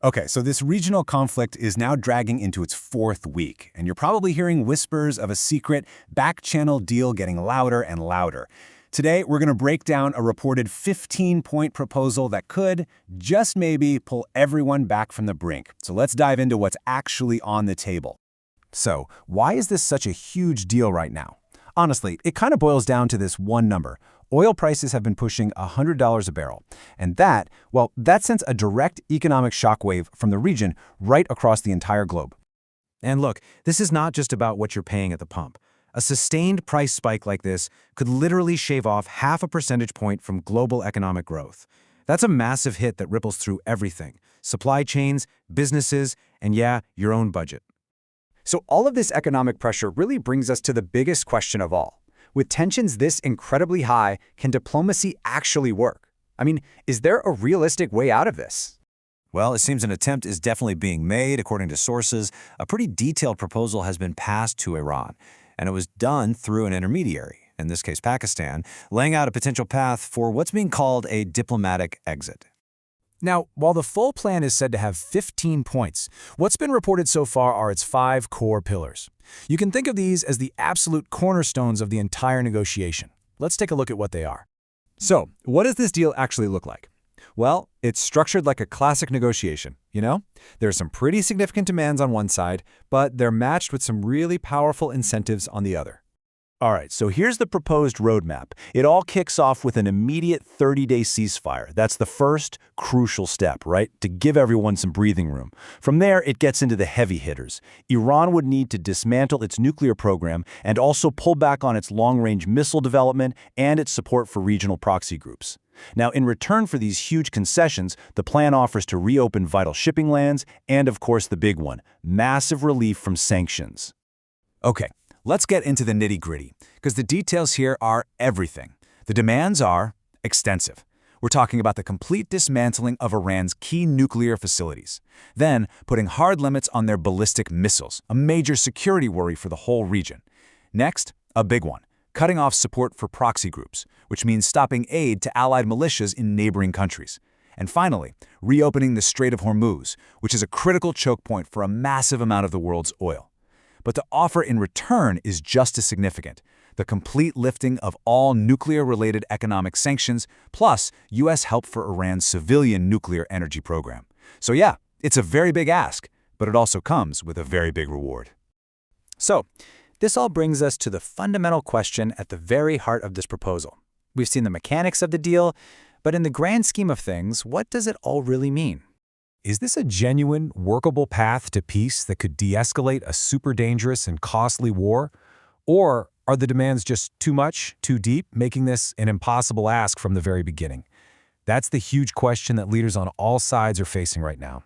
Okay, so this regional conflict is now dragging into its fourth week, and you're probably hearing whispers of a secret back-channel deal getting louder and louder. Today, we're going to break down a reported 15-point proposal that could, just maybe, pull everyone back from the brink. So let's dive into what's actually on the table. So, why is this such a huge deal right now? Honestly, it kind of boils down to this one number. Oil prices have been pushing $100 a barrel. And that sends a direct economic shockwave from the region right across the entire globe. And look, this is not just about what you're paying at the pump. A sustained price spike like this could literally shave off half a percentage point from global economic growth. That's a massive hit that ripples through everything: supply chains, businesses, and yeah, your own budget. So all of this economic pressure really brings us to the biggest question of all. With tensions this incredibly high, can diplomacy actually work? I mean, is there a realistic way out of this? Well, it seems an attempt is definitely being made. According to sources, a pretty detailed proposal has been passed to Iran, and it was done through an intermediary, in this case Pakistan, laying out a potential path for what's being called a diplomatic exit. Now, while the full plan is said to have 15 points, what's been reported so far are its 5 core pillars. You can think of these as the absolute cornerstones of the entire negotiation. Let's take a look at what they are. So, what does this deal actually look like? Well, it's structured like a classic negotiation, you know? There are some pretty significant demands on one side, but they're matched with some really powerful incentives on the other. All right, so here's the proposed roadmap. It all kicks off with an immediate 30-day ceasefire. That's the first crucial step, right? To give everyone some breathing room. From there, it gets into the heavy hitters. Iran would need to dismantle its nuclear program and also pull back on its long-range missile development and its support for regional proxy groups. Now, in return for these huge concessions, the plan offers to reopen vital shipping lanes and, of course, the big one, massive relief from sanctions. Okay. Let's get into the nitty-gritty, because the details here are everything. The demands are extensive. We're talking about the complete dismantling of Iran's key nuclear facilities, then putting hard limits on their ballistic missiles, a major security worry for the whole region. Next, a big one, cutting off support for proxy groups, which means stopping aid to allied militias in neighboring countries. And finally, reopening the Strait of Hormuz, which is a critical choke point for a massive amount of the world's oil. But the offer in return is just as significant: the complete lifting of all nuclear-related economic sanctions, plus U.S. help for Iran's civilian nuclear energy program. So yeah, it's a very big ask, but it also comes with a very big reward. So, this all brings us to the fundamental question at the very heart of this proposal. We've seen the mechanics of the deal, but in the grand scheme of things, what does it all really mean? Is this a genuine, workable path to peace that could de-escalate a super dangerous and costly war? Or are the demands just too much, too deep, making this an impossible ask from the very beginning? That's the huge question that leaders on all sides are facing right now.